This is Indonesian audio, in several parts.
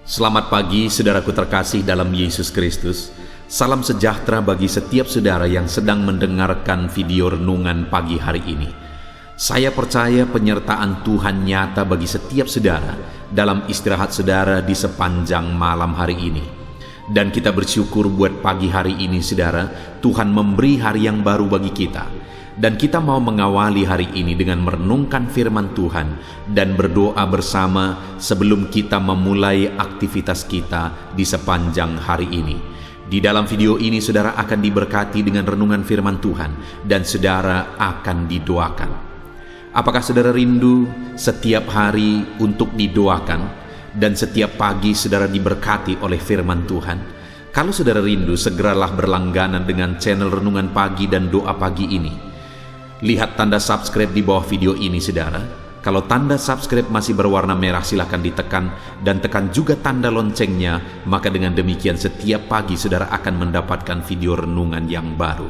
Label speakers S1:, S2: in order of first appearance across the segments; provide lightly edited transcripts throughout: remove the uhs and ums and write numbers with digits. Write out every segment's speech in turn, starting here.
S1: Selamat pagi saudaraku terkasih dalam Yesus Kristus. Salam sejahtera bagi setiap saudara yang sedang mendengarkan video renungan pagi hari ini. Saya percaya penyertaan Tuhan nyata bagi setiap saudara dalam istirahat saudara di sepanjang malam hari ini. Dan kita bersyukur buat pagi hari ini saudara, Tuhan memberi hari yang baru bagi kita. Dan kita mau mengawali hari ini dengan merenungkan firman Tuhan dan berdoa bersama sebelum kita memulai aktivitas kita di sepanjang hari ini. Di dalam video ini saudara akan diberkati dengan renungan firman Tuhan dan saudara akan didoakan. Apakah saudara rindu setiap hari untuk didoakan dan setiap pagi saudara diberkati oleh firman Tuhan? Kalau saudara rindu, segeralah berlangganan dengan channel Renungan Pagi dan Doa Pagi ini. Lihat tanda subscribe di bawah video ini saudara. Kalau tanda subscribe masih berwarna merah, silahkan ditekan dan tekan juga tanda loncengnya. Maka dengan demikian setiap pagi saudara akan mendapatkan video renungan yang baru.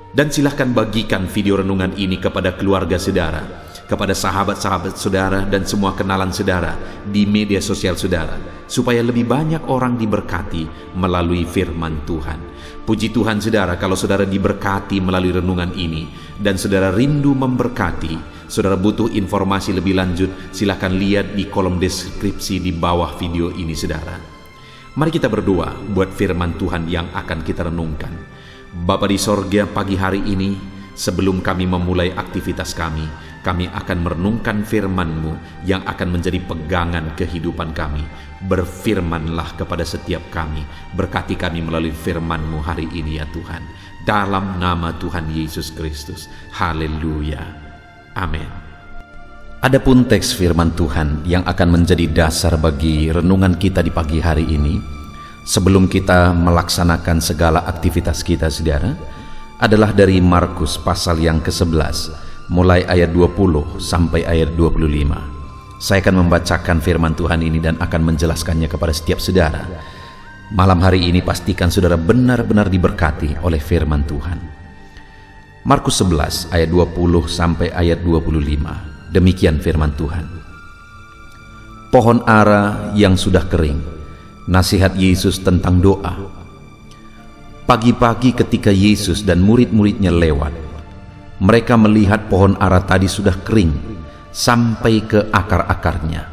S1: Dan silahkan bagikan video renungan ini kepada keluarga saudara, kepada sahabat-sahabat saudara dan semua kenalan saudara di media sosial saudara, supaya lebih banyak orang diberkati melalui firman Tuhan. Puji Tuhan saudara, kalau saudara diberkati melalui renungan ini dan saudara rindu memberkati, saudara butuh informasi lebih lanjut, silakan lihat di kolom deskripsi di bawah video ini saudara. Mari kita berdoa buat firman Tuhan yang akan kita renungkan. Bapa di sorga, pagi hari ini sebelum kami memulai aktivitas kami akan merenungkan firman-Mu yang akan menjadi pegangan kehidupan kami. Berfirmanlah kepada setiap kami, berkati kami melalui firman-Mu hari ini ya Tuhan. Dalam nama Tuhan Yesus Kristus. Haleluya. Amin. Adapun teks firman Tuhan yang akan menjadi dasar bagi renungan kita di pagi hari ini, sebelum kita melaksanakan segala aktivitas kita saudara, adalah dari Markus pasal yang ke-11, mulai ayat 20 sampai ayat 25. Saya akan membacakan firman Tuhan ini dan akan menjelaskannya kepada setiap saudara. Malam hari ini pastikan saudara benar-benar diberkati oleh firman Tuhan. Markus 11 ayat 20 sampai ayat 25. Demikian firman Tuhan. Pohon ara yang sudah kering. Nasihat Yesus tentang doa. Pagi-pagi ketika Yesus dan murid-muridnya lewat, mereka melihat pohon ara tadi sudah kering sampai ke akar-akarnya.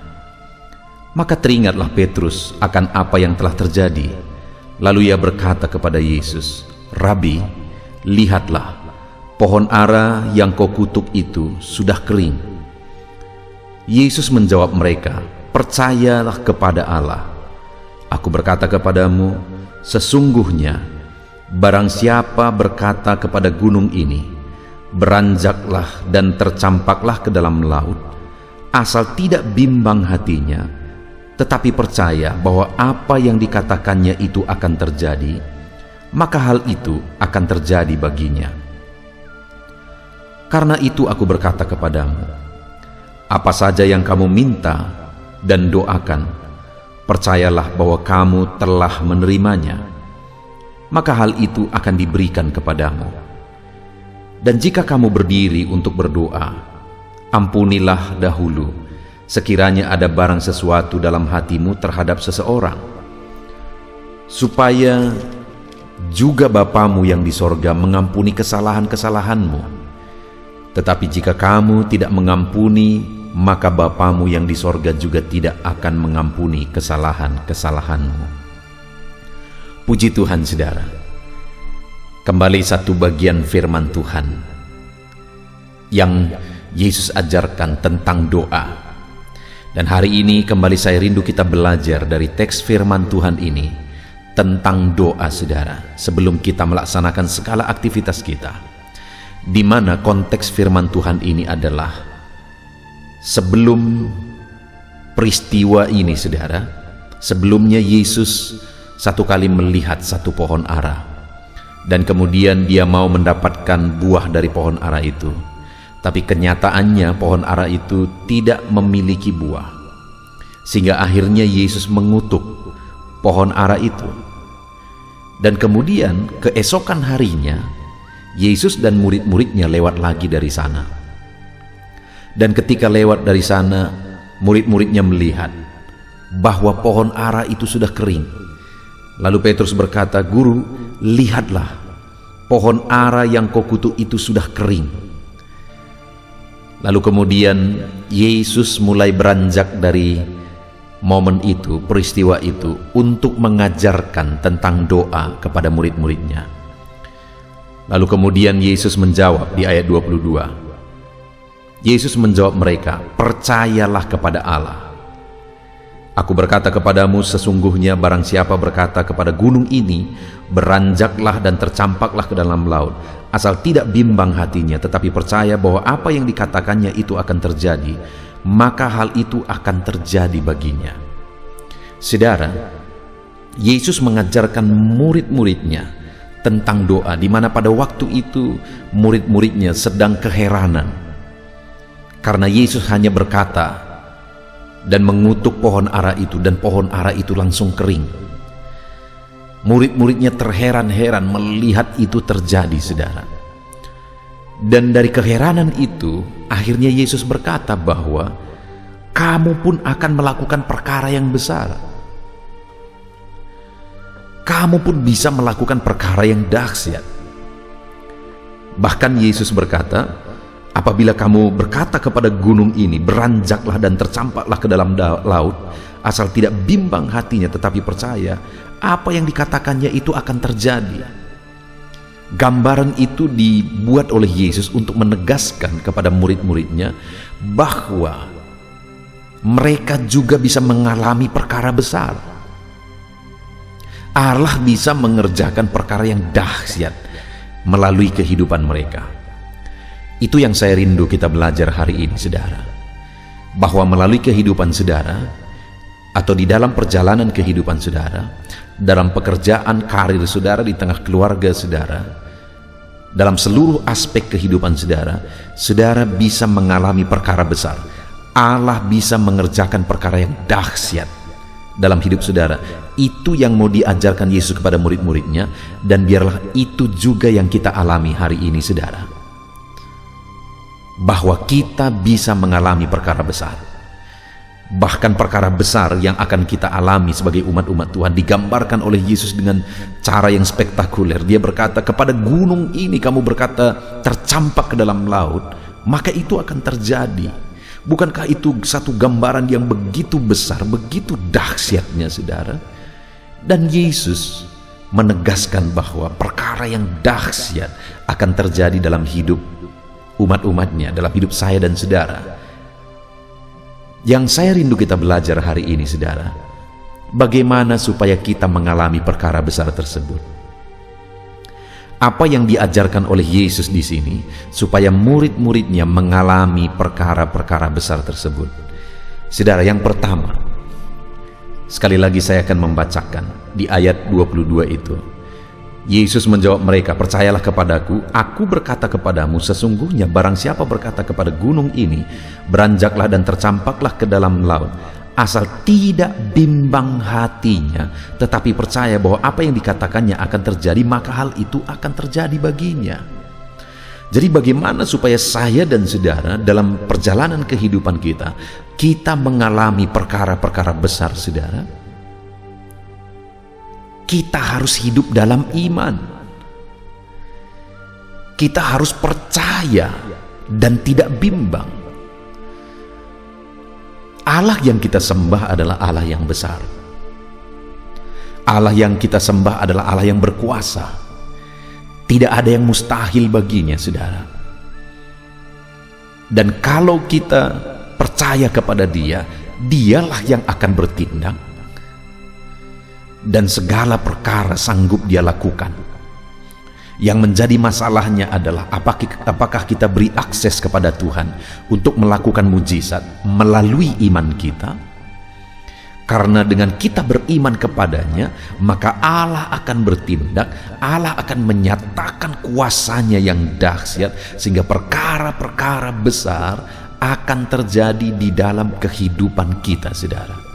S1: Maka teringatlah Petrus akan apa yang telah terjadi. Lalu ia berkata kepada Yesus, "Rabi, lihatlah, pohon ara yang kau kutuk itu sudah kering." Yesus menjawab mereka, "Percayalah kepada Allah. Aku berkata kepadamu, sesungguhnya barang siapa berkata kepada gunung ini, beranjaklah dan tercampaklah ke dalam laut, asal tidak bimbang hatinya, tetapi percaya bahwa apa yang dikatakannya itu akan terjadi, maka hal itu akan terjadi baginya. Karena itu aku berkata kepadamu, apa saja yang kamu minta dan doakan, percayalah bahwa kamu telah menerimanya, maka hal itu akan diberikan kepadamu. Dan jika kamu berdiri untuk berdoa, ampunilah dahulu sekiranya ada barang sesuatu dalam hatimu terhadap seseorang, supaya juga Bapamu yang di sorga mengampuni kesalahan-kesalahanmu. Tetapi jika kamu tidak mengampuni, maka Bapamu yang di sorga juga tidak akan mengampuni kesalahan-kesalahanmu." Puji Tuhan saudara. Kembali satu bagian firman Tuhan yang Yesus ajarkan tentang doa. Dan hari ini kembali saya rindu kita belajar dari teks firman Tuhan ini tentang doa saudara, sebelum kita melaksanakan segala aktivitas kita, di mana konteks firman Tuhan ini adalah sebelum peristiwa ini saudara. Sebelumnya Yesus satu kali melihat satu pohon ara, dan kemudian dia mau mendapatkan buah dari pohon ara itu. Tapi kenyataannya pohon ara itu tidak memiliki buah, sehingga akhirnya Yesus mengutuk pohon ara itu. Dan kemudian keesokan harinya Yesus dan murid-muridnya lewat lagi dari sana. Dan ketika lewat dari sana, murid-muridnya melihat bahwa pohon ara itu sudah kering. Lalu Petrus berkata, "Guru, lihatlah, pohon ara yang kau kutuk itu sudah kering." Lalu kemudian Yesus mulai beranjak dari momen itu, peristiwa itu, untuk mengajarkan tentang doa kepada murid-muridnya. Lalu kemudian Yesus menjawab di ayat 22. Yesus menjawab mereka, "Percayalah kepada Allah. Aku berkata kepadamu, sesungguhnya barang siapa berkata kepada gunung ini, beranjaklah dan tercampaklah ke dalam laut, asal tidak bimbang hatinya, tetapi percaya bahwa apa yang dikatakannya itu akan terjadi, maka hal itu akan terjadi baginya." Saudara, Yesus mengajarkan murid-muridnya tentang doa, di mana pada waktu itu murid-muridnya sedang keheranan karena Yesus hanya berkata dan mengutuk pohon ara itu, dan pohon ara itu langsung kering. Murid-muridnya terheran-heran melihat itu terjadi, saudara. Dan dari keheranan itu akhirnya Yesus berkata bahwa kamu pun akan melakukan perkara yang besar. Kamu pun bisa melakukan perkara yang dahsyat. Bahkan Yesus berkata, apabila kamu berkata kepada gunung ini, beranjaklah dan tercampaklah ke dalam laut, asal tidak bimbang hatinya tetapi percaya, apa yang dikatakannya itu akan terjadi. Gambaran itu dibuat oleh Yesus untuk menegaskan kepada murid-muridnya bahwa mereka juga bisa mengalami perkara besar. Allah bisa mengerjakan perkara yang dahsyat melalui kehidupan mereka. Itu yang saya rindu kita belajar hari ini, saudara. Bahwa melalui kehidupan saudara, atau di dalam perjalanan kehidupan saudara, dalam pekerjaan, karir saudara, di tengah keluarga saudara, dalam seluruh aspek kehidupan saudara, saudara bisa mengalami perkara besar. Allah bisa mengerjakan perkara yang dahsyat dalam hidup saudara. Itu yang mau diajarkan Yesus kepada murid-muridnya, dan biarlah itu juga yang kita alami hari ini, saudara. Bahwa kita bisa mengalami perkara besar. Bahkan perkara besar yang akan kita alami sebagai umat-umat Tuhan digambarkan oleh Yesus dengan cara yang spektakuler. Dia berkata, kepada gunung ini kamu berkata tercampak ke dalam laut, maka itu akan terjadi. Bukankah itu satu gambaran yang begitu besar, begitu dahsyatnya, saudara? Dan Yesus menegaskan bahwa perkara yang dahsyat akan terjadi dalam hidup umat-umatnya, dalam hidup saya dan saudara. Yang saya rindu kita belajar hari ini, saudara, bagaimana supaya kita mengalami perkara besar tersebut. Apa yang diajarkan oleh Yesus di sini supaya murid-muridnya mengalami perkara-perkara besar tersebut. Saudara, yang pertama, sekali lagi saya akan membacakan di ayat 22 itu. Yesus menjawab mereka, "Percayalah kepadaku, aku berkata kepadamu, sesungguhnya barang siapa berkata kepada gunung ini, beranjaklah dan tercampaklah ke dalam laut, asal tidak bimbang hatinya, tetapi percaya bahwa apa yang dikatakannya akan terjadi, maka hal itu akan terjadi baginya." Jadi bagaimana supaya saya dan saudara dalam perjalanan kehidupan kita mengalami perkara-perkara besar, saudara? Kita harus hidup dalam iman. Kita harus percaya dan tidak bimbang. Allah yang kita sembah adalah Allah yang besar. Allah yang kita sembah adalah Allah yang berkuasa. Tidak ada yang mustahil baginya, saudara. Dan kalau kita percaya kepada Dia, Dialah yang akan bertindak. Dan segala perkara sanggup Dia lakukan. Yang menjadi masalahnya adalah apakah kita beri akses kepada Tuhan untuk melakukan mujizat melalui iman kita. Karena dengan kita beriman kepadanya, maka Allah akan bertindak, Allah akan menyatakan kuasanya yang dahsyat, sehingga perkara-perkara besar akan terjadi di dalam kehidupan kita, saudara.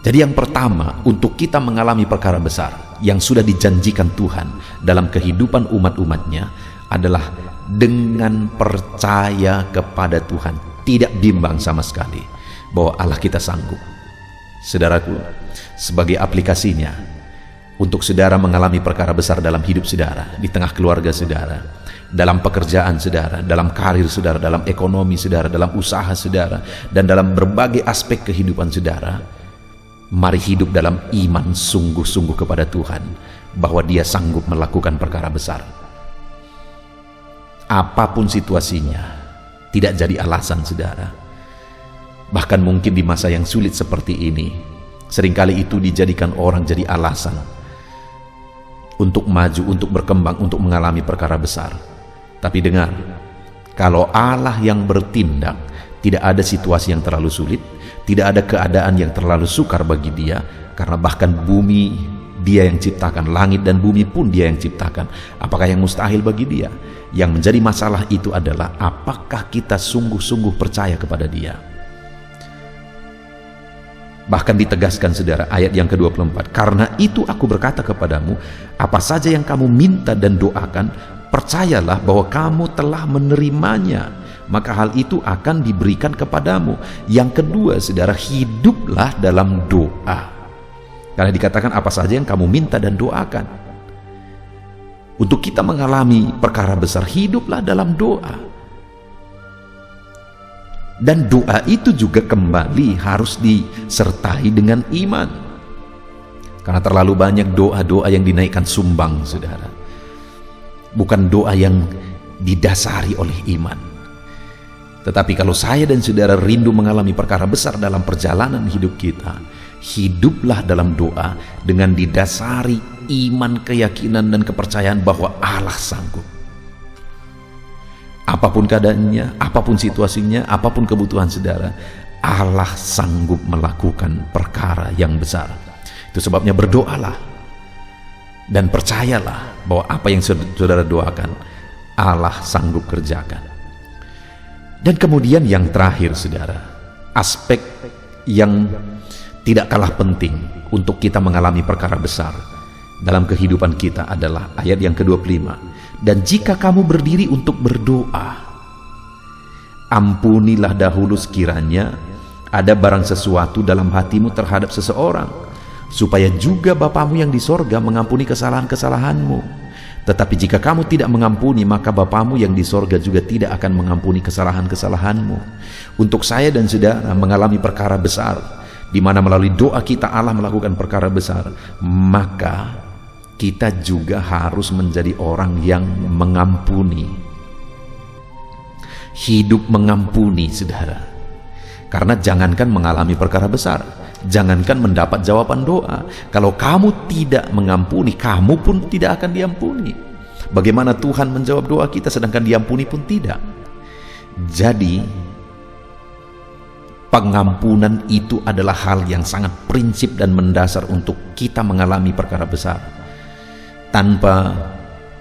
S1: Jadi yang pertama, untuk kita mengalami perkara besar yang sudah dijanjikan Tuhan dalam kehidupan umat-umatnya adalah dengan percaya kepada Tuhan, tidak bimbang sama sekali. bahwa Allah kita sanggup. Saudaraku, sebagai aplikasinya, untuk saudara mengalami perkara besar dalam hidup saudara, di tengah keluarga saudara, dalam pekerjaan saudara, dalam karir saudara, dalam ekonomi saudara, dalam usaha saudara, dan dalam berbagai aspek kehidupan saudara, mari hidup dalam iman sungguh-sungguh kepada Tuhan, bahwa Dia sanggup melakukan perkara besar. Apapun situasinya, tidak jadi alasan saudara. Bahkan mungkin di masa yang sulit seperti ini, seringkali itu dijadikan orang jadi alasan untuk maju, untuk berkembang, untuk mengalami perkara besar. Tapi dengar, kalau Allah yang bertindak, tidak ada situasi yang terlalu sulit, tidak ada keadaan yang terlalu sukar bagi Dia, karena bahkan bumi Dia yang ciptakan, langit dan bumi pun Dia yang ciptakan. Apakah yang mustahil bagi Dia? Yang menjadi masalah itu adalah apakah kita sungguh-sungguh percaya kepada Dia. Bahkan ditegaskan saudara, ayat yang ke-24, karena itu aku berkata kepadamu, apa saja yang kamu minta dan doakan, percayalah bahwa kamu telah menerimanya, maka hal itu akan diberikan kepadamu. Yang kedua saudara, hiduplah dalam doa. Karena dikatakan apa saja yang kamu minta dan doakan. Untuk kita mengalami perkara besar, hiduplah dalam doa. Dan doa itu juga kembali harus disertai dengan iman. Karena terlalu banyak doa-doa yang dinaikkan sumbang, saudara. Bukan doa yang didasari oleh iman. Tetapi kalau saya dan saudara rindu mengalami perkara besar dalam perjalanan hidup kita, hiduplah dalam doa dengan didasari iman, keyakinan, dan kepercayaan bahwa Allah sanggup. Apapun keadaannya, apapun situasinya, apapun kebutuhan saudara, Allah sanggup melakukan perkara yang besar. Itu sebabnya berdoalah dan percayalah bahwa apa yang saudara doakan, Allah sanggup kerjakan. Dan kemudian yang terakhir saudara, aspek yang tidak kalah penting untuk kita mengalami perkara besar dalam kehidupan kita adalah ayat yang ke-25. Dan jika kamu berdiri untuk berdoa, ampunilah dahulu sekiranya ada barang sesuatu dalam hatimu terhadap seseorang, supaya juga Bapamu yang di sorga mengampuni kesalahan-kesalahanmu. Tetapi jika kamu tidak mengampuni, maka Bapamu yang di sorga juga tidak akan mengampuni kesalahan-kesalahanmu. Untuk saya dan saudara mengalami perkara besar, di mana melalui doa kita Allah melakukan perkara besar, maka kita juga harus menjadi orang yang mengampuni. Hidup mengampuni, saudara. Karena jangankan mengalami perkara besar, jangankan mendapat jawaban doa, kalau kamu tidak mengampuni, kamu pun tidak akan diampuni. Bagaimana Tuhan menjawab doa kita sedangkan diampuni pun tidak? Jadi pengampunan itu adalah hal yang sangat prinsip dan mendasar untuk kita mengalami perkara besar. Tanpa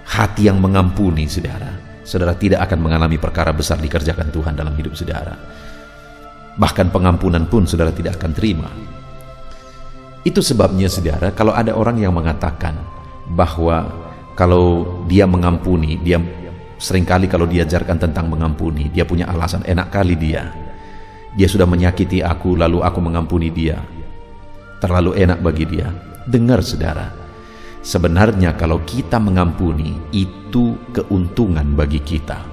S1: hati yang mengampuni, saudara tidak akan mengalami perkara besar dikerjakan Tuhan dalam hidup saudara. Bahkan pengampunan pun saudara tidak akan terima. Itu sebabnya saudara, kalau ada orang yang mengatakan bahwa kalau dia mengampuni, dia seringkali kalau diajarkan tentang mengampuni, dia punya alasan, enak kali dia sudah menyakiti aku lalu aku mengampuni dia, terlalu enak bagi dia. Dengar saudara, sebenarnya kalau kita mengampuni, itu keuntungan bagi kita.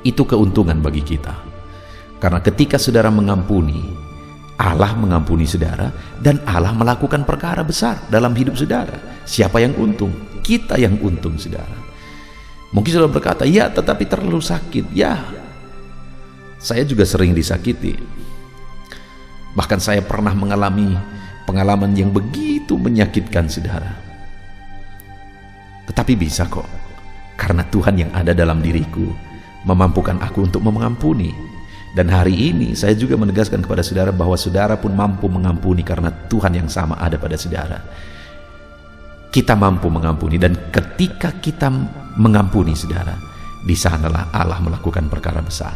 S1: Itu keuntungan bagi kita. Karena ketika saudara mengampuni, Allah mengampuni saudara, dan Allah melakukan perkara besar dalam hidup saudara. Siapa yang untung? Kita yang untung, saudara. Mungkin saudara berkata, ya tetapi terlalu sakit. Ya, saya juga sering disakiti. Bahkan saya pernah mengalami pengalaman yang begitu menyakitkan, saudara. Tetapi bisa kok, karena Tuhan yang ada dalam diriku memampukan aku untuk mengampuni. Dan hari ini saya juga menegaskan kepada saudara bahwa saudara pun mampu mengampuni karena Tuhan yang sama ada pada saudara. Kita mampu mengampuni, dan ketika kita mengampuni saudara, di sanalah Allah melakukan perkara besar.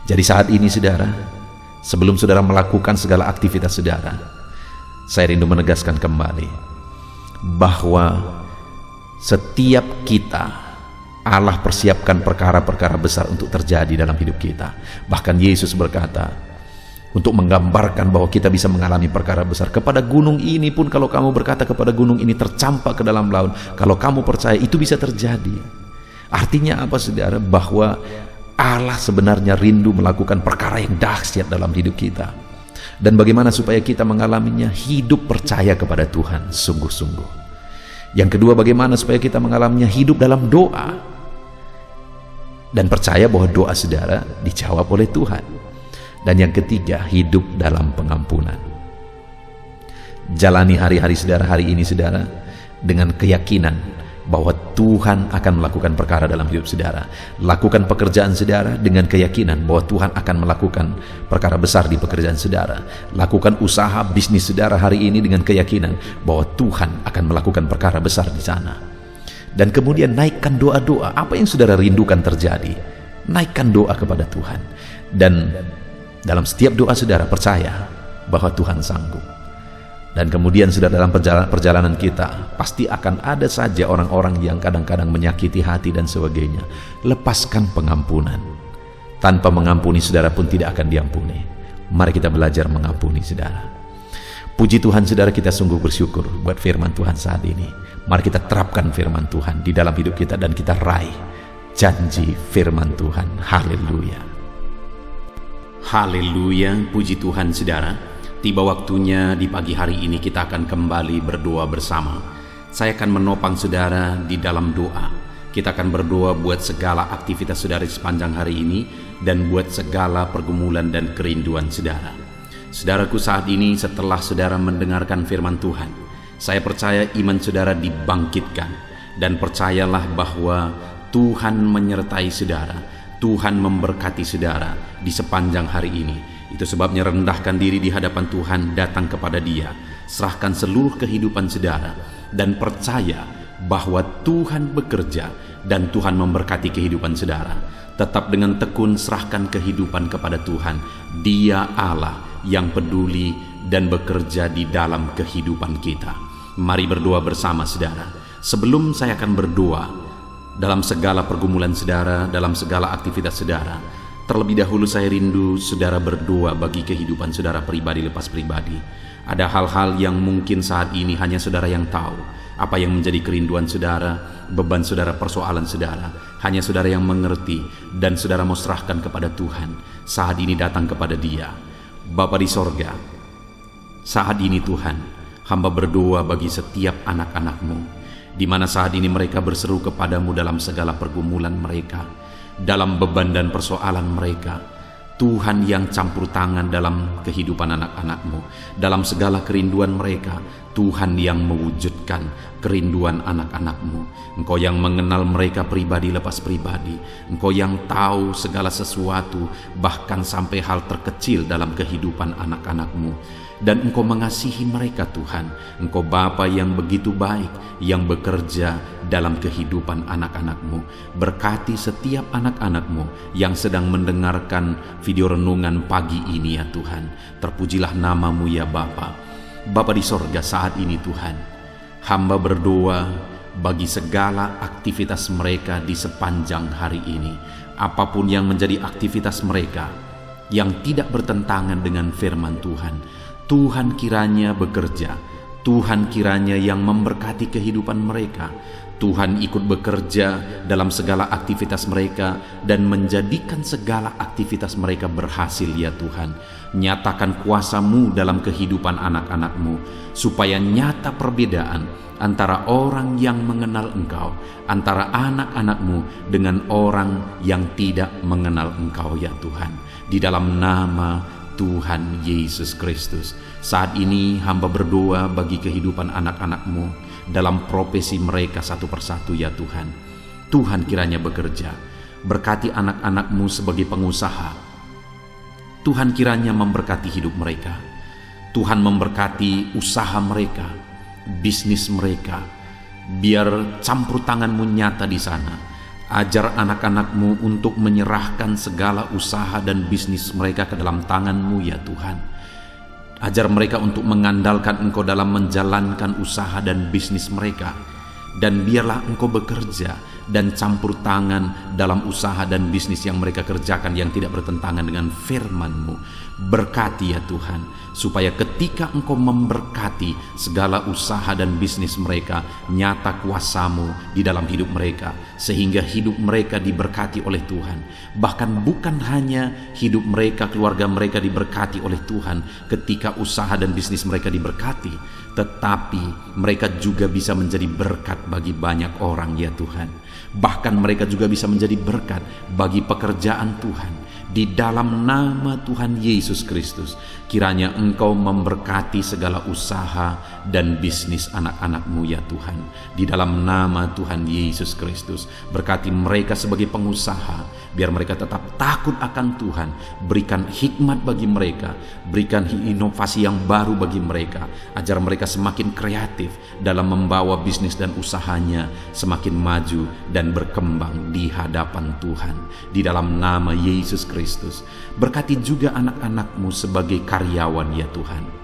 S1: Jadi saat ini saudara, sebelum saudara melakukan segala aktivitas saudara, saya rindu menegaskan kembali bahwa setiap kita Allah persiapkan perkara-perkara besar untuk terjadi dalam hidup kita. Bahkan Yesus berkata, untuk menggambarkan bahwa kita bisa mengalami perkara besar. Kepada gunung ini pun, kalau kamu berkata kepada gunung ini tercampak ke dalam laut, kalau kamu percaya, itu bisa terjadi. Artinya apa, saudara? Bahwa Allah sebenarnya rindu melakukan perkara yang dahsyat dalam hidup kita. Dan bagaimana supaya kita mengalaminya? Hidup percaya kepada Tuhan sungguh-sungguh. Yang kedua, bagaimana supaya kita mengalaminya? Hidup dalam doa dan percaya bahwa doa saudara dijawab oleh Tuhan. Dan yang ketiga, hidup dalam pengampunan. Jalani hari-hari saudara hari ini, saudara, dengan keyakinan bahwa Tuhan akan melakukan perkara dalam hidup saudara. Lakukan pekerjaan saudara dengan keyakinan bahwa Tuhan akan melakukan perkara besar di pekerjaan saudara. Lakukan usaha bisnis saudara hari ini dengan keyakinan bahwa Tuhan akan melakukan perkara besar di sana. Dan kemudian naikkan doa-doa. Apa yang saudara rindukan terjadi, naikkan doa kepada Tuhan. Dan dalam setiap doa saudara percaya bahwa Tuhan sanggup. Dan kemudian saudara, dalam perjalanan kita pasti akan ada saja orang-orang yang kadang-kadang menyakiti hati dan sebagainya. Lepaskan pengampunan. Tanpa mengampuni saudara pun tidak akan diampuni. Mari kita belajar mengampuni saudara. Puji Tuhan saudara, kita sungguh bersyukur buat firman Tuhan saat ini. Mari kita terapkan firman Tuhan di dalam hidup kita dan kita raih janji firman Tuhan. Haleluya. Haleluya, puji Tuhan saudara. Tiba waktunya di pagi hari ini kita akan kembali berdoa bersama. Saya akan menopang saudara di dalam doa. Kita akan berdoa buat segala aktivitas saudara sepanjang hari ini dan buat segala pergumulan dan kerinduan saudara. Saudaraku, saat ini setelah saudara mendengarkan firman Tuhan, saya percaya iman saudara dibangkitkan. Dan percayalah bahwa Tuhan menyertai saudara. Tuhan memberkati saudara di sepanjang hari ini. Itu sebabnya rendahkan diri di hadapan Tuhan, datang kepada Dia, serahkan seluruh kehidupan saudara, dan percaya bahwa Tuhan bekerja dan Tuhan memberkati kehidupan saudara. Tetap dengan tekun serahkan kehidupan kepada Tuhan. Dia Allah yang peduli dan bekerja di dalam kehidupan kita. Mari berdoa bersama saudara. Sebelum saya akan berdoa dalam segala pergumulan saudara, dalam segala aktivitas saudara, terlebih dahulu saya rindu saudara berdoa bagi kehidupan saudara pribadi lepas pribadi. Ada hal-hal yang mungkin saat ini hanya saudara yang tahu. Apa yang menjadi kerinduan saudara, beban saudara, persoalan saudara, hanya saudara yang mengerti. Dan saudara mau serahkan kepada Tuhan. Saat ini datang kepada Dia. Bapa di sorga, saat ini Tuhan, hamba berdoa bagi setiap anak-anak-Mu, di mana saat ini mereka berseru kepadamu dalam segala pergumulan mereka, dalam beban dan persoalan mereka. Tuhan yang campur tangan dalam kehidupan anak-anak-Mu, dalam segala kerinduan mereka. Tuhan yang mewujudkan kerinduan anak-anak-Mu. Engkau yang mengenal mereka pribadi lepas pribadi. Engkau yang tahu segala sesuatu, bahkan sampai hal terkecil dalam kehidupan anak-anak-Mu. Dan Engkau mengasihi mereka Tuhan. Engkau Bapa yang begitu baik, yang bekerja dalam kehidupan anak-anak-Mu. Berkati setiap anak-anak-Mu yang sedang mendengarkan video renungan pagi ini ya Tuhan. Terpujilah nama-Mu ya Bapa. Bapa di sorga, saat ini Tuhan, hamba berdoa bagi segala aktivitas mereka di sepanjang hari ini. Apapun yang menjadi aktivitas mereka yang tidak bertentangan dengan firman Tuhan, Tuhan kiranya bekerja. Tuhan kiranya yang memberkati kehidupan mereka. Tuhan ikut bekerja dalam segala aktivitas mereka dan menjadikan segala aktivitas mereka berhasil ya Tuhan. Nyatakan kuasa-Mu dalam kehidupan anak-anak-Mu, supaya nyata perbedaan antara orang yang mengenal Engkau, antara anak-anak-Mu dengan orang yang tidak mengenal Engkau ya Tuhan. Di dalam nama Tuhan Yesus Kristus, saat ini hamba berdoa bagi kehidupan anak-anak-Mu dalam profesi mereka satu persatu ya Tuhan. Tuhan kiranya bekerja. Berkati anak-anak-Mu sebagai pengusaha. Tuhan kiranya memberkati hidup mereka. Tuhan memberkati usaha mereka, bisnis mereka. Biar campur tangan-Mu nyata di sana. Ajar anak-anak-Mu untuk menyerahkan segala usaha dan bisnis mereka ke dalam tangan-Mu ya Tuhan. Ajar mereka untuk mengandalkan Engkau dalam menjalankan usaha dan bisnis mereka. Dan biarlah Engkau bekerja dan campur tangan dalam usaha dan bisnis yang mereka kerjakan yang tidak bertentangan dengan firman-Mu. Berkati ya Tuhan, supaya ketika Engkau memberkati segala usaha dan bisnis mereka, nyata kuasa-Mu di dalam hidup mereka, sehingga hidup mereka diberkati oleh Tuhan. Bahkan bukan hanya hidup mereka, keluarga mereka diberkati oleh Tuhan ketika usaha dan bisnis mereka diberkati, tetapi mereka juga bisa menjadi berkat bagi banyak orang ya Tuhan. Bahkan mereka juga bisa menjadi berkat bagi pekerjaan Tuhan. Di dalam nama Tuhan Yesus Kristus, kiranya Engkau memberkati segala usaha dan bisnis anak-anak-Mu ya Tuhan. Di dalam nama Tuhan Yesus Kristus, berkati mereka sebagai pengusaha, biar mereka tetap takut akan Tuhan. Berikan hikmat bagi mereka, berikan inovasi yang baru bagi mereka, ajar mereka semakin kreatif dalam membawa bisnis dan usahanya semakin maju dan berkembang di hadapan Tuhan. Di dalam nama Yesus Kristus, berkati juga anak-anak-Mu sebagai karyawan ya Tuhan.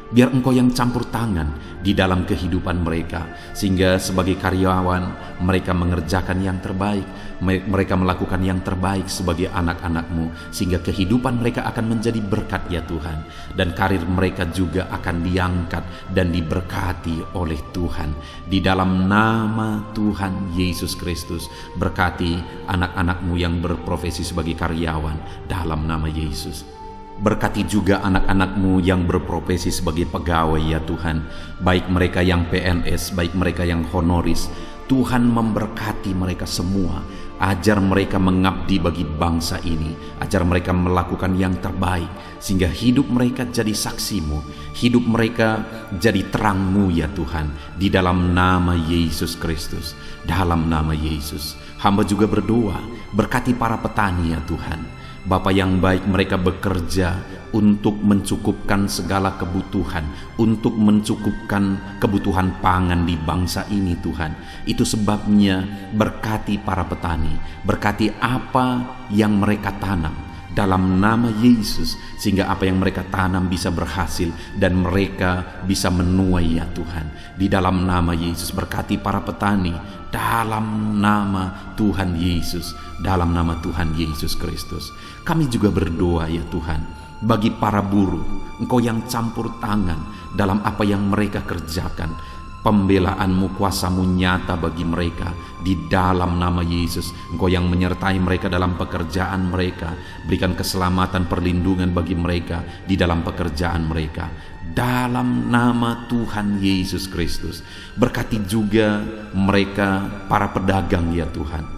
S1: Biar Engkau yang campur tangan di dalam kehidupan mereka, sehingga sebagai karyawan mereka mengerjakan yang terbaik, mereka melakukan yang terbaik sebagai anak-anak-Mu, sehingga kehidupan mereka akan menjadi berkat ya Tuhan, dan karir mereka juga akan diangkat dan diberkati oleh Tuhan. Di dalam nama Tuhan Yesus Kristus, berkati anak-anak-Mu yang berprofesi sebagai karyawan dalam nama Yesus. Berkati juga anak-anak-Mu yang berprofesi sebagai pegawai ya Tuhan, baik mereka yang PNS, baik mereka yang honoris. Tuhan memberkati mereka semua, ajar mereka mengabdi bagi bangsa ini, ajar mereka melakukan yang terbaik, sehingga hidup mereka jadi saksi-Mu, hidup mereka jadi terang-Mu ya Tuhan. Di dalam nama Yesus Kristus, dalam nama Yesus, hamba juga berdoa, berkati para petani ya Tuhan. Bapa yang baik, mereka bekerja untuk mencukupkan segala kebutuhan, untuk mencukupkan kebutuhan pangan di bangsa ini Tuhan. Itu sebabnya berkati para petani, berkati apa yang mereka tanam dalam nama Yesus, sehingga apa yang mereka tanam bisa berhasil dan mereka bisa menuai ya Tuhan. Di dalam nama Yesus, berkati para petani dalam nama Tuhan Yesus, dalam nama Tuhan Yesus Kristus. Kami juga berdoa ya Tuhan, bagi para buruh, Engkau yang campur tangan dalam apa yang mereka kerjakan. Pembelaan-Mu, kuasa-Mu nyata bagi mereka. Di dalam nama Yesus, Engkau yang menyertai mereka dalam pekerjaan mereka. Berikan keselamatan, perlindungan bagi mereka di dalam pekerjaan mereka. Dalam nama Tuhan Yesus Kristus, berkati juga mereka para pedagang ya Tuhan.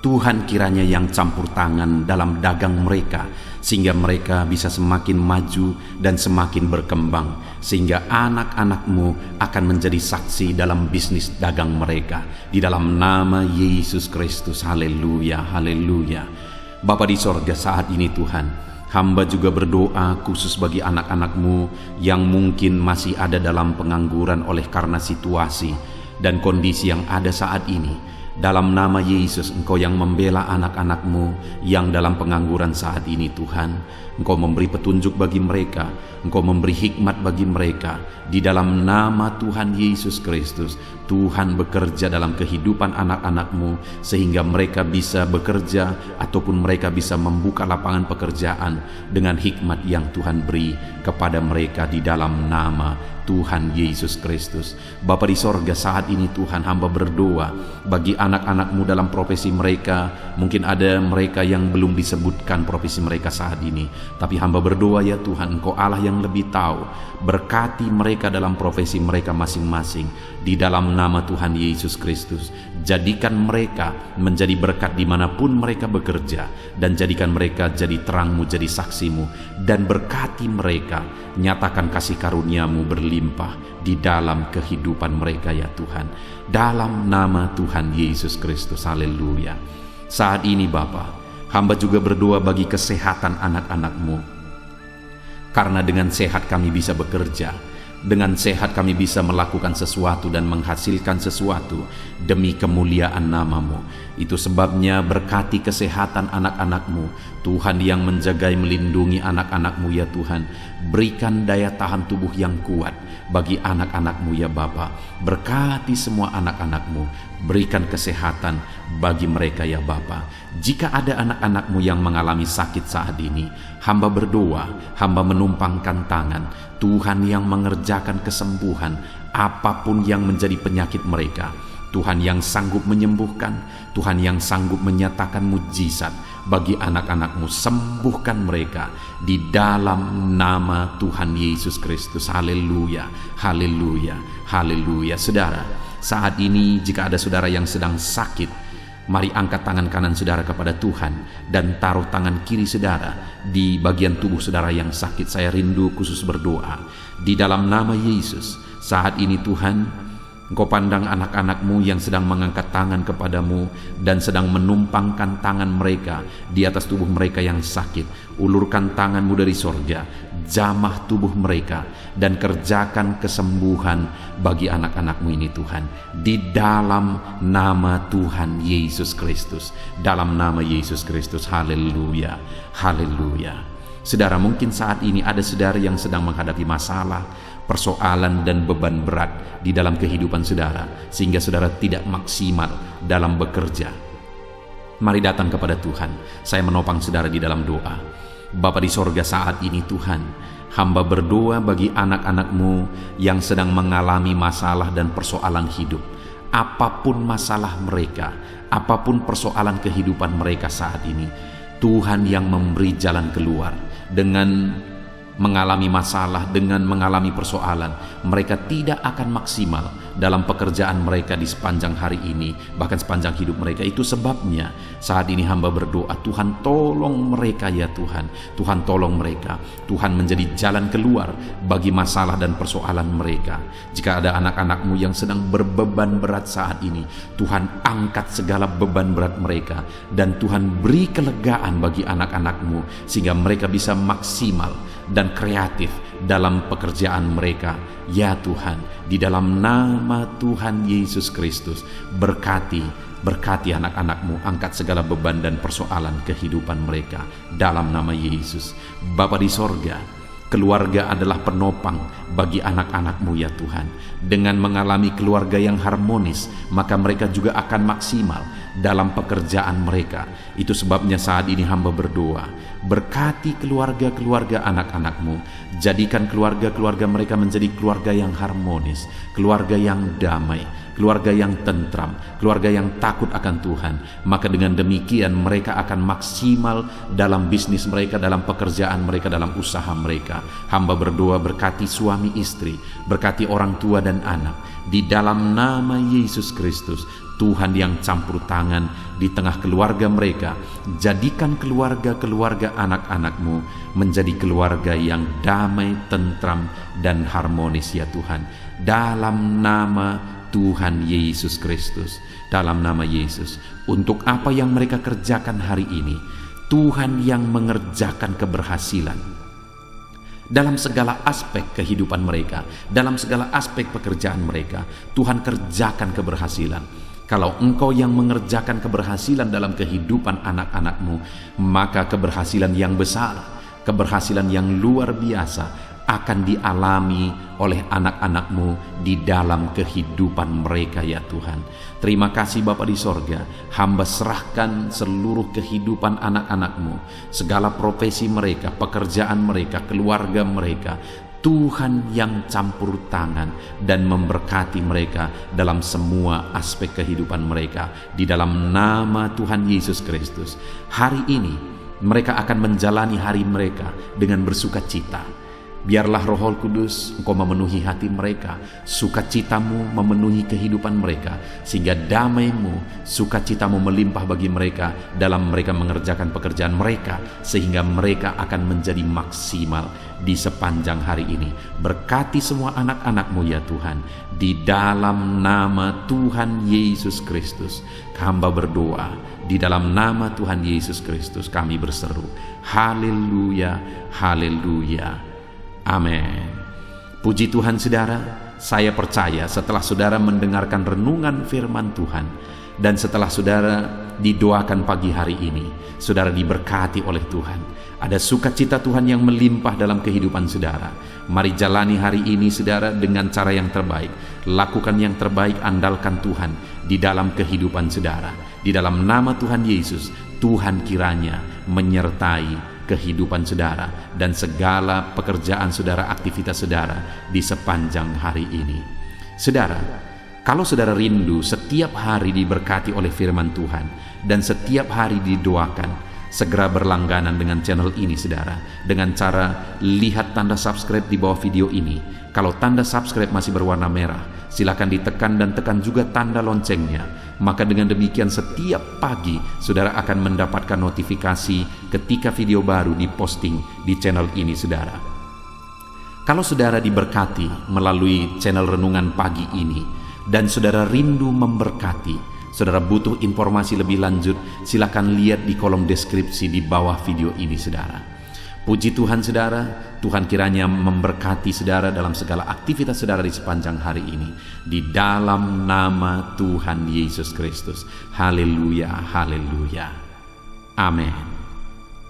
S1: Tuhan kiranya yang campur tangan dalam dagang mereka, sehingga mereka bisa semakin maju dan semakin berkembang, sehingga anak-anak-Mu akan menjadi saksi dalam bisnis dagang mereka. Di dalam nama Yesus Kristus, haleluya, haleluya. Bapa di sorga, saat ini Tuhan, hamba juga berdoa khusus bagi anak-anak-Mu yang mungkin masih ada dalam pengangguran oleh karena situasi dan kondisi yang ada saat ini. Dalam nama Yesus, Engkau yang membela anak-anak-Mu yang dalam pengangguran saat ini Tuhan. Engkau memberi petunjuk bagi mereka, Engkau memberi hikmat bagi mereka. Di dalam nama Tuhan Yesus Kristus, Tuhan bekerja dalam kehidupan anak-anak-Mu, sehingga mereka bisa bekerja ataupun mereka bisa membuka lapangan pekerjaan dengan hikmat yang Tuhan beri kepada mereka di dalam nama Tuhan Yesus Kristus. Bapa di sorga, saat ini Tuhan, hamba berdoa bagi anak-anak-Mu dalam profesi mereka. Mungkin ada mereka yang belum disebutkan profesi mereka saat ini, tapi hamba berdoa ya Tuhan, Engkau Allah yang lebih tahu. Berkati mereka dalam profesi mereka masing-masing di dalam nama Tuhan Yesus Kristus. Jadikan mereka menjadi berkat dimanapun mereka bekerja, dan jadikan mereka jadi terang-Mu, jadi saksi-Mu, dan berkati mereka. Nyatakan kasih karunia-Mu berlimpah di dalam kehidupan mereka ya Tuhan. Dalam nama Tuhan Yesus Kristus, haleluya. Saat ini Bapa, hamba juga berdoa bagi kesehatan anak-anak-Mu. Karena dengan sehat kami bisa bekerja, dengan sehat kami bisa melakukan sesuatu dan menghasilkan sesuatu demi kemuliaan nama-Mu. Itu sebabnya berkati kesehatan anak-anak-Mu, Tuhan yang menjagai melindungi anak-anak-Mu ya Tuhan. Berikan daya tahan tubuh yang kuat bagi anak-anak-Mu ya Bapa. Berkati semua anak-anak-Mu, Berikan kesehatan bagi mereka ya Bapa. Jika ada anak-anak-Mu yang mengalami sakit saat ini, hamba berdoa, hamba menumpangkan tangan, Tuhan yang mengerjakan kesembuhan apapun yang menjadi penyakit mereka. Tuhan yang sanggup menyembuhkan, Tuhan yang sanggup menyatakan mujizat bagi anak-anak-Mu. Sembuhkan mereka di dalam nama Tuhan Yesus Kristus. Haleluya, haleluya, haleluya. Saudara, saat ini jika ada saudara yang sedang sakit, mari angkat tangan kanan saudara kepada Tuhan dan taruh tangan kiri saudara di bagian tubuh saudara yang sakit. Saya rindu khusus berdoa di dalam nama Yesus. Saat ini Tuhan, Engkau pandang anak-anak-Mu yang sedang mengangkat tangan kepadamu dan sedang menumpangkan tangan mereka di atas tubuh mereka yang sakit. Ulurkan tangan-Mu dari sorga, jamah tubuh mereka, dan kerjakan kesembuhan bagi anak-anak-Mu ini Tuhan. Di dalam nama Tuhan Yesus Kristus. Dalam nama Yesus Kristus. Haleluya, haleluya. Saudara, mungkin saat ini ada saudara yang sedang menghadapi masalah, persoalan dan beban berat di dalam kehidupan saudara, sehingga saudara tidak maksimal dalam bekerja. Mari datang kepada Tuhan. Saya menopang saudara di dalam doa. Bapa di sorga, saat ini Tuhan, hamba berdoa bagi anak-anak-Mu yang sedang mengalami masalah dan persoalan hidup. Apapun masalah mereka, apapun persoalan kehidupan mereka saat ini, Tuhan yang memberi jalan keluar. Dengan mengalami masalah, dengan mengalami persoalan, mereka tidak akan maksimal dalam pekerjaan mereka di sepanjang hari ini, bahkan sepanjang hidup mereka. Itu sebabnya saat ini hamba berdoa, Tuhan tolong mereka ya Tuhan. Tuhan tolong mereka. Tuhan menjadi jalan keluar bagi masalah dan persoalan mereka. Jika ada anak-anak-Mu yang sedang berbeban berat saat ini, Tuhan angkat segala beban berat mereka, dan Tuhan beri kelegaan bagi anak-anak-Mu sehingga mereka bisa maksimal dan kreatif dalam pekerjaan mereka. Ya Tuhan, di dalam nama Tuhan Yesus Kristus, berkati anak-anak-Mu, angkat segala beban dan persoalan kehidupan mereka dalam nama Yesus. Bapa di sorga, keluarga adalah penopang bagi anak-anak-Mu ya Tuhan. Dengan mengalami keluarga yang harmonis, maka mereka juga akan maksimal dalam pekerjaan mereka. Itu sebabnya saat ini hamba berdoa, berkati keluarga-keluarga anak-anak-Mu. Jadikan keluarga-keluarga mereka menjadi keluarga yang harmonis, keluarga yang damai, keluarga yang tentram, keluarga yang takut akan Tuhan. Maka dengan demikian mereka akan maksimal dalam bisnis mereka, dalam pekerjaan mereka, dalam usaha mereka. Hamba berdoa, berkati suami istri, berkati orang tua dan anak. Di dalam nama Yesus Kristus, Tuhan yang campur tangan di tengah keluarga mereka. Jadikan keluarga-keluarga anak-anak-Mu menjadi keluarga yang damai, tentram, dan harmonis ya Tuhan. Dalam nama Tuhan Yesus Kristus, dalam nama Yesus. Untuk apa yang mereka kerjakan hari ini, Tuhan yang mengerjakan keberhasilan dalam segala aspek kehidupan mereka, dalam segala aspek pekerjaan mereka. Tuhan kerjakan keberhasilan. Kalau Engkau yang mengerjakan keberhasilan dalam kehidupan anak-anak-Mu, maka keberhasilan yang besar, keberhasilan yang luar biasa akan dialami oleh anak-anak-Mu di dalam kehidupan mereka ya Tuhan. Terima kasih Bapa di sorga. Hamba serahkan seluruh kehidupan anak-anak-Mu, segala profesi mereka, pekerjaan mereka, keluarga mereka. Tuhan yang campur tangan dan memberkati mereka dalam semua aspek kehidupan mereka. Di dalam nama Tuhan Yesus Kristus, hari ini mereka akan menjalani hari mereka dengan bersukacita. Biarlah Roh Kudus Engkau memenuhi hati mereka, sukacitamu memenuhi kehidupan mereka, sehingga damai-Mu, sukacitamu melimpah bagi mereka dalam mereka mengerjakan pekerjaan mereka, sehingga mereka akan menjadi maksimal di sepanjang hari ini. Berkati semua anak-anak-Mu ya Tuhan, di dalam nama Tuhan Yesus Kristus hamba berdoa. Di dalam nama Tuhan Yesus Kristus kami berseru, haleluya, haleluya. Amin. Puji Tuhan saudara, saya percaya setelah saudara mendengarkan renungan firman Tuhan, dan setelah saudara didoakan pagi hari ini, saudara diberkati oleh Tuhan. Ada sukacita Tuhan yang melimpah dalam kehidupan saudara. Mari jalani hari ini saudara dengan cara yang terbaik. Lakukan yang terbaik, andalkan Tuhan di dalam kehidupan saudara. Di dalam nama Tuhan Yesus, Tuhan kiranya menyertai kehidupan saudara dan segala pekerjaan saudara, aktivitas saudara di sepanjang hari ini. Saudara, kalau saudara rindu setiap hari diberkati oleh firman Tuhan dan setiap hari didoakan, segera berlangganan dengan channel ini saudara, dengan cara lihat tanda subscribe di bawah video ini. Kalau tanda subscribe masih berwarna merah, silakan ditekan dan tekan juga tanda loncengnya. Maka dengan demikian setiap pagi saudara akan mendapatkan notifikasi ketika video baru diposting di channel ini saudara. Kalau saudara diberkati melalui channel Renungan Pagi ini dan saudara rindu memberkati, saudara butuh informasi lebih lanjut, silakan lihat di kolom deskripsi di bawah video ini saudara. Puji Tuhan saudara, Tuhan kiranya memberkati saudara dalam segala aktivitas saudara di sepanjang hari ini. Di dalam nama Tuhan Yesus Kristus. Haleluya, haleluya. Amin.